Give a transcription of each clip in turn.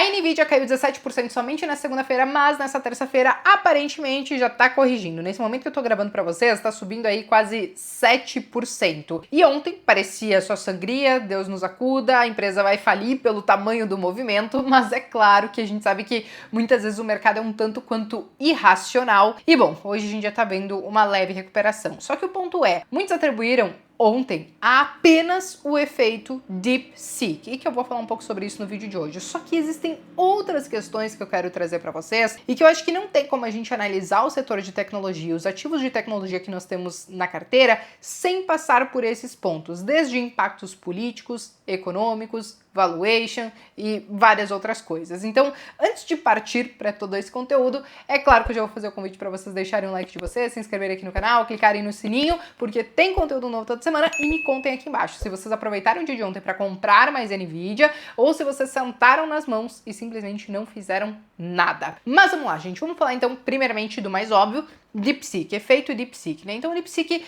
A Nvidia caiu 17% somente na segunda-feira, mas nessa terça-feira aparentemente já tá corrigindo. Nesse momento que eu tô gravando pra vocês, tá subindo aí quase 7%. E ontem parecia só sangria, Deus nos acuda, a empresa vai falir pelo tamanho do movimento, mas é claro que a gente sabe que muitas vezes o mercado é um tanto quanto irracional. E bom, hoje a gente já tá vendo uma leve recuperação. Só que o ponto é, muitos atribuíram ontem a apenas o efeito DeepSeek, e que eu vou falar um pouco sobre isso no vídeo de hoje. Só que existem outras questões que eu quero trazer para vocês e que eu acho que não tem como a gente analisar o setor de tecnologia, os ativos de tecnologia que nós temos na carteira, sem passar por esses pontos, desde impactos políticos, econômicos, valuation e várias outras coisas. Então, antes de partir para todo esse conteúdo, é claro que eu já vou fazer o convite para vocês deixarem um like de vocês, se inscreverem aqui no canal, clicarem no sininho, porque tem conteúdo novo toda semana, e me contem aqui embaixo se vocês aproveitaram o dia de ontem para comprar mais Nvidia ou se vocês sentaram nas mãos e simplesmente não fizeram nada. Mas vamos lá, gente, vamos falar então primeiramente do mais óbvio, DeepSeek, efeito DeepSeek, né? Então o DeepSeek,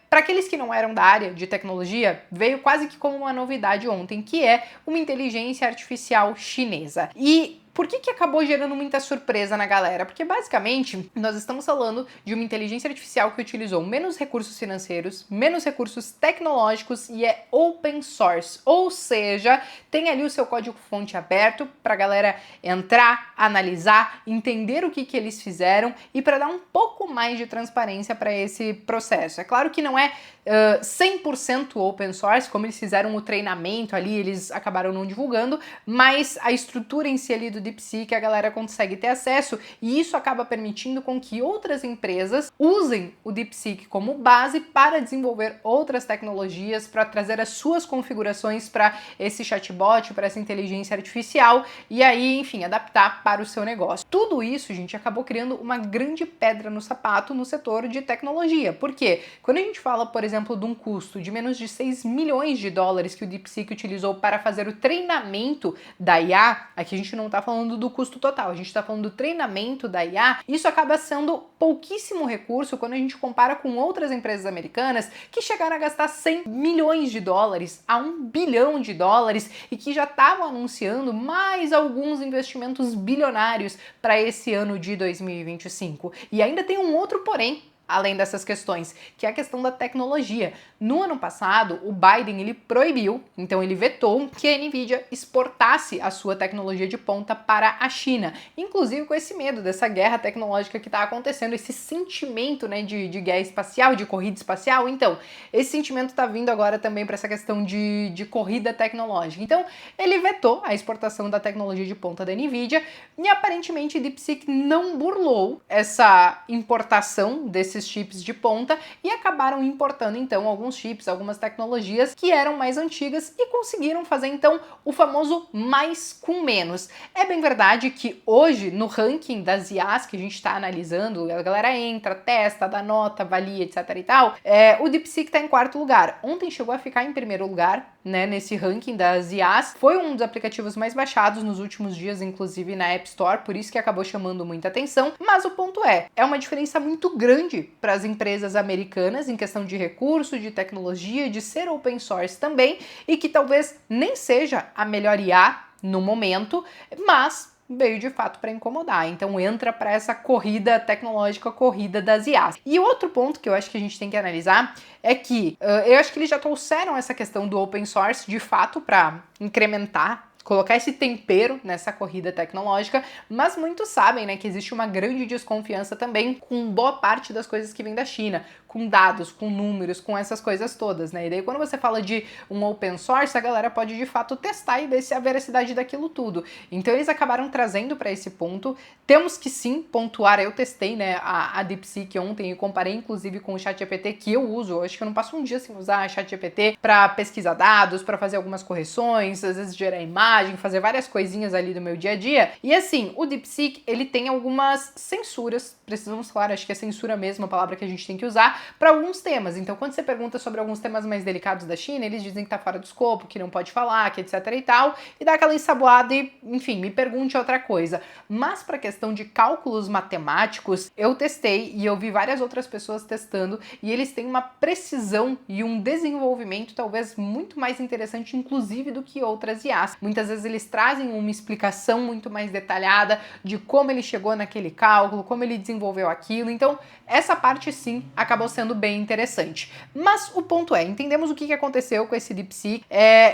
para aqueles que não eram da área de tecnologia, veio quase que como uma novidade ontem, que é uma inteligência artificial chinesa. E por que acabou gerando muita surpresa na galera? Porque basicamente nós estamos falando de uma inteligência artificial que utilizou menos recursos financeiros, menos recursos tecnológicos e é open source, ou seja, tem ali o seu código-fonte aberto para a galera entrar, analisar, entender o que eles fizeram e para dar um pouco mais de transparência para esse processo. É claro que não é 100% open source, como eles fizeram o treinamento ali, eles acabaram não divulgando, mas a estrutura em si ali do DeepSeek a galera consegue ter acesso e isso acaba permitindo com que outras empresas usem o DeepSeek como base para desenvolver outras tecnologias, para trazer as suas configurações para esse chatbot, para essa inteligência artificial e aí, enfim, adaptar para o seu negócio. Tudo isso, gente, acabou criando uma grande pedra no sapato no setor de tecnologia. Por quê? Quando a gente fala, por exemplo, de um custo de menos de 6 milhões de dólares que o DeepSeek utilizou para fazer o treinamento da IA, aqui a gente não está falando do custo total, a gente está falando do treinamento da IA, isso acaba sendo pouquíssimo recurso quando a gente compara com outras empresas americanas que chegaram a gastar 100 milhões de dólares a 1 bilhão de dólares e que já estavam anunciando mais alguns investimentos bilionários para esse ano de 2025. E ainda tem um outro porém, além dessas questões, que é a questão da tecnologia. No ano passado, o Biden ele proibiu, então ele vetou que a Nvidia exportasse a sua tecnologia de ponta para a China, inclusive com esse medo dessa guerra tecnológica que está acontecendo, esse sentimento, né, de guerra espacial, de corrida espacial. Então, esse sentimento está vindo agora também para essa questão de corrida tecnológica. Então, ele vetou a exportação da tecnologia de ponta da Nvidia e aparentemente DeepSeek não burlou essa importação desses chips de ponta e acabaram importando então alguns chips, algumas tecnologias que eram mais antigas e conseguiram fazer então o famoso mais com menos. É bem verdade que hoje no ranking das IAs que a gente está analisando, a galera entra, testa, dá nota, avalia, etc e tal, o DeepSeek está em quarto lugar. Ontem chegou a ficar em primeiro lugar, né, nesse ranking das IAs. Foi um dos aplicativos mais baixados nos últimos dias, inclusive na App Store, por isso que acabou chamando muita atenção, mas o ponto é uma diferença muito grande para as empresas americanas em questão de recurso, de tecnologia, de ser open source também, e que talvez nem seja a melhor IA no momento, mas veio de fato para incomodar. Então entra para essa corrida tecnológica, corrida das IAs. E outro ponto que eu acho que a gente tem que analisar é que eu acho que eles já trouxeram essa questão do open source de fato para incrementar, colocar esse tempero nessa corrida tecnológica, mas muitos sabem, né, que existe uma grande desconfiança também com boa parte das coisas que vem da China, com dados, com números, com essas coisas todas, né? E daí quando você fala de um open source, a galera pode de fato testar e ver se a veracidade daquilo tudo. Então eles acabaram trazendo para esse ponto. Temos que sim pontuar, eu testei, né, a DeepSeek ontem e comparei inclusive com o ChatGPT que eu uso. Eu acho que eu não passo um dia sem usar a ChatGPT para pesquisar dados, para fazer algumas correções, às vezes gerar imagem, fazer várias coisinhas ali do meu dia a dia. E assim, o DeepSeek, ele tem algumas censuras, precisamos falar, acho que é censura mesmo a palavra que a gente tem que usar, usar para alguns temas. Então, quando você pergunta sobre alguns temas mais delicados da China, eles dizem que tá fora do escopo, que não pode falar, que etc e tal, e dá aquela ensaboada e, enfim, me pergunte outra coisa. Mas para questão de cálculos matemáticos, eu testei e eu vi várias outras pessoas testando e eles têm uma precisão e um desenvolvimento talvez muito mais interessante, inclusive, do que outras IAs. Muitas vezes eles trazem uma explicação muito mais detalhada de como ele chegou naquele cálculo, como ele desenvolveu aquilo. Então, essa parte sim acabou sendo bem interessante. Mas o ponto é, entendemos o que aconteceu com esse DeepSeek,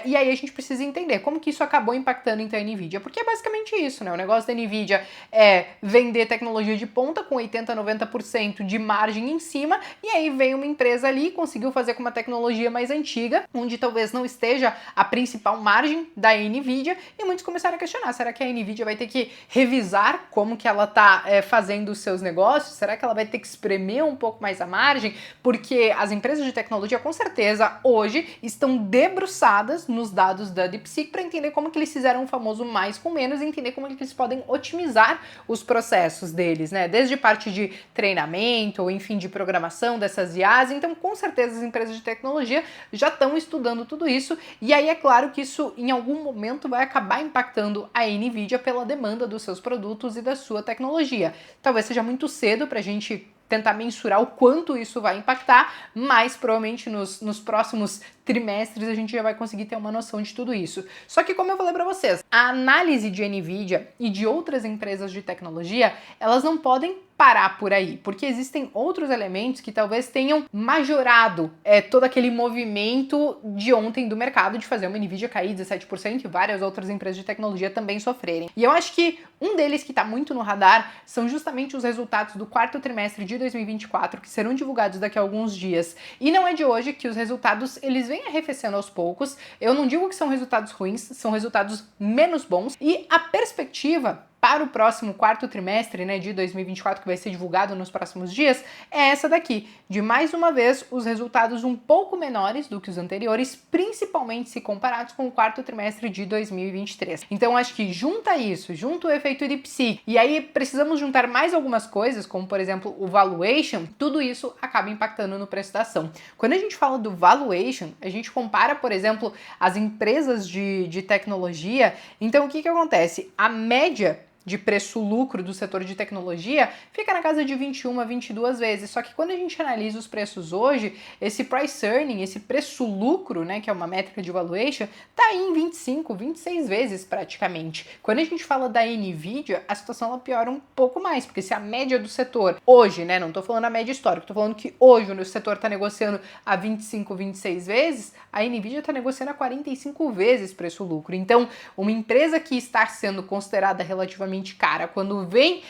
e aí a gente precisa entender como que isso acabou impactando então a NVIDIA, porque é basicamente isso, né? O negócio da NVIDIA é vender tecnologia de ponta com 80, 90% de margem em cima, e aí veio uma empresa ali e conseguiu fazer com uma tecnologia mais antiga, onde talvez não esteja a principal margem da NVIDIA, e muitos começaram a questionar, será que a NVIDIA vai ter que revisar como que ela tá fazendo os seus negócios? Será que ela vai ter que espremer um pouco mais a margem? Porque as empresas de tecnologia, com certeza, hoje estão debruçadas nos dados da DeepSeek para entender como que eles fizeram o famoso mais com menos e entender como que eles podem otimizar os processos deles, né? Desde parte de treinamento, ou enfim, de programação dessas IAs. Então, com certeza, as empresas de tecnologia já estão estudando tudo isso, e aí é claro que isso em algum momento vai acabar impactando a NVIDIA pela demanda dos seus produtos e da sua tecnologia. Talvez seja muito cedo para a gente tentar mensurar o quanto isso vai impactar, mas provavelmente nos próximos trimestres a gente já vai conseguir ter uma noção de tudo isso. Só que, como eu falei para vocês, a análise de NVIDIA e de outras empresas de tecnologia, elas não podem parar por aí, porque existem outros elementos que talvez tenham majorado todo aquele movimento de ontem do mercado de fazer uma NVIDIA cair 17% e várias outras empresas de tecnologia também sofrerem. E eu acho que um deles que está muito no radar são justamente os resultados do quarto trimestre de 2024, que serão divulgados daqui a alguns dias. E não é de hoje que os resultados eles vêm arrefecendo aos poucos. Eu não digo que são resultados ruins, são resultados menos bons. E a perspectiva para o próximo quarto trimestre, né, de 2024, que vai ser divulgado nos próximos dias, é essa daqui, de mais uma vez os resultados um pouco menores do que os anteriores, principalmente se comparados com o quarto trimestre de 2023. Então acho que junta isso, junta o efeito DeepSeek, e aí precisamos juntar mais algumas coisas, como por exemplo o valuation, tudo isso acaba impactando no preço da ação. Quando a gente fala do valuation, a gente compara, por exemplo, as empresas de tecnologia, então o que acontece? A média de preço-lucro do setor de tecnologia fica na casa de 21 a 22 vezes. Só que quando a gente analisa os preços hoje, esse price earning, esse preço-lucro, né, que é uma métrica de valuation, tá aí em 25, 26 vezes praticamente. Quando a gente fala da NVIDIA, a situação ela piora um pouco mais, porque se a média do setor hoje, né, não tô falando a média histórica, tô falando que hoje o setor tá negociando a 25, 26 vezes, a NVIDIA tá negociando a 45 vezes preço-lucro. Então, uma empresa que está sendo considerada relativamente cara, quando vem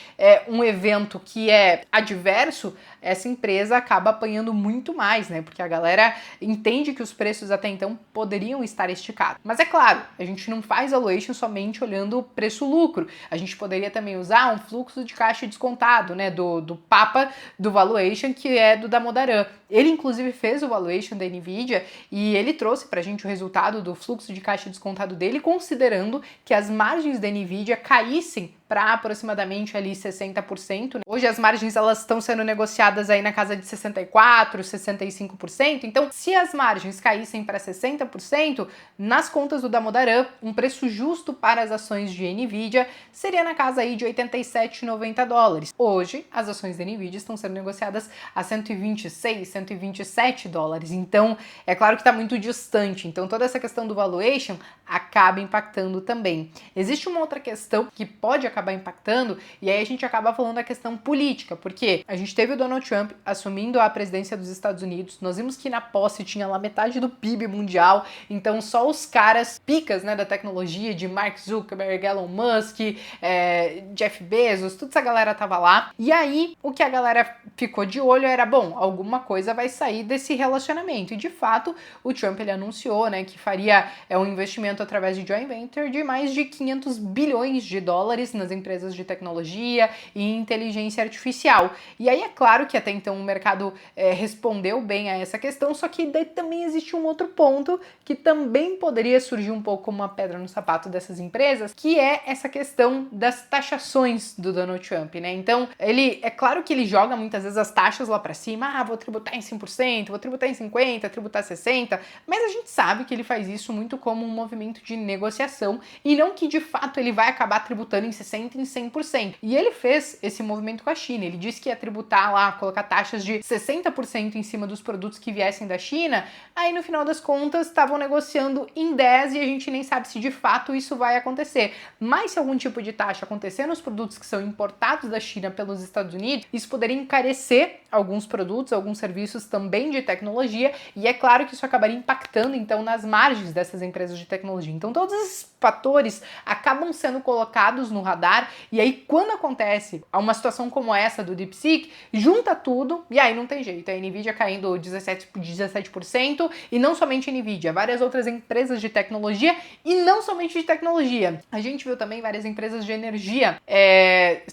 um evento que é adverso, essa empresa acaba apanhando muito mais, né? Porque a galera entende que os preços até então poderiam estar esticados. Mas é claro, a gente não faz valuation somente olhando o preço-lucro. A gente poderia também usar um fluxo de caixa descontado, né? Do Papa do valuation, que é do Damodaran. Ele, inclusive, fez o valuation da NVIDIA e ele trouxe pra gente o resultado do fluxo de caixa descontado dele, considerando que as margens da NVIDIA caíssem para aproximadamente ali 60%. Né? Hoje as margens elas estão sendo negociadas aí na casa de 64%, 65%. Então, se as margens caíssem para 60%, nas contas do Damodaran, um preço justo para as ações de NVIDIA seria na casa aí de 87,90 dólares. Hoje, as ações da NVIDIA estão sendo negociadas a 126, 127 dólares. Então, é claro que está muito distante. Então, toda essa questão do valuation acaba impactando também. Existe uma outra questão que pode acabar impactando, e aí a gente acaba falando da questão política, porque a gente teve o Donald Trump assumindo a presidência dos Estados Unidos, nós vimos que na posse tinha lá metade do PIB mundial, então só os caras picas, né, da tecnologia, de Mark Zuckerberg, Elon Musk, Jeff Bezos, toda essa galera tava lá, e aí o que a galera ficou de olho era, bom, alguma coisa vai sair desse relacionamento, e de fato o Trump ele anunciou, né, que faria um investimento através de joint venture de mais de 500 bilhões de dólares nas empresas de tecnologia e inteligência artificial. E aí é claro que até então o mercado respondeu bem a essa questão, só que daí também existe um outro ponto que também poderia surgir um pouco como uma pedra no sapato dessas empresas, que é essa questão das taxações do Donald Trump, né? Então, ele é claro que ele joga muitas vezes as taxas lá para cima, vou tributar em 5%, vou tributar em 50%, tributar 60%, mas a gente sabe que ele faz isso muito como um movimento de negociação e não que de fato ele vai acabar tributando em 60% e em 100%. E ele fez esse movimento com a China, ele disse que ia tributar lá, colocar taxas de 60% em cima dos produtos que viessem da China, aí no final das contas estavam negociando em 10% e a gente nem sabe se de fato isso vai acontecer. Mas se algum tipo de taxa acontecer nos produtos que são importados da China pelos Estados Unidos, isso poderia encarecer alguns produtos, alguns serviços também de tecnologia, e é claro que isso acabaria impactando então nas margens dessas empresas de tecnologia. Então todos esses fatores acabam sendo colocados no radar, e aí quando acontece uma situação como essa do DeepSeek, junta tudo e aí não tem jeito. A Nvidia caindo 17%, e não somente a Nvidia, várias outras empresas de tecnologia, e não somente de tecnologia. A gente viu também várias empresas de energia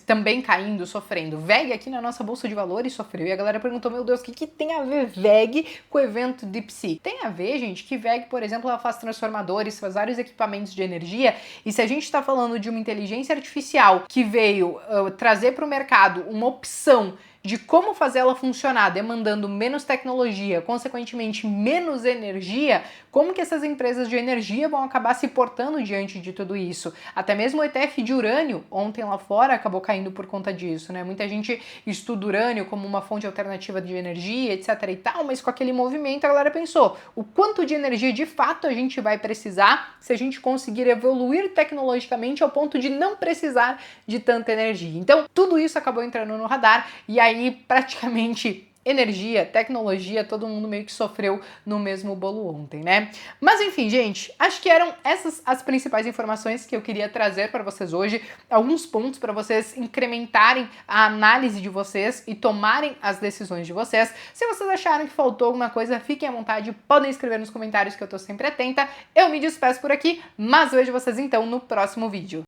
também caindo, sofrendo. VEG aqui na nossa bolsa de valores sofreu, e a galera perguntou, meu Deus, o que tem a ver VEG com o evento DeepSeek? Tem a ver, gente, que VEG, por exemplo, ela faz transformadores, faz vários equipamentos de energia, e se a gente está falando de uma inteligência artificial que veio trazer para o mercado uma opção de como fazer ela funcionar, demandando menos tecnologia, consequentemente menos energia, como que essas empresas de energia vão acabar se portando diante de tudo isso? Até mesmo o ETF de urânio, ontem lá fora, acabou caindo por conta disso, né? Muita gente estuda urânio como uma fonte alternativa de energia, etc e tal, mas com aquele movimento a galera pensou, o quanto de energia de fato a gente vai precisar se a gente conseguir evoluir tecnologicamente ao ponto de não precisar de tanta energia. Então, tudo isso acabou entrando no radar, e aí praticamente energia, tecnologia, todo mundo meio que sofreu no mesmo bolo ontem, né? Mas enfim, gente, acho que eram essas as principais informações que eu queria trazer para vocês hoje, alguns pontos para vocês incrementarem a análise de vocês e tomarem as decisões de vocês. Se vocês acharam que faltou alguma coisa, fiquem à vontade, podem escrever nos comentários que eu tô sempre atenta. Eu me despeço por aqui, mas vejo vocês então no próximo vídeo.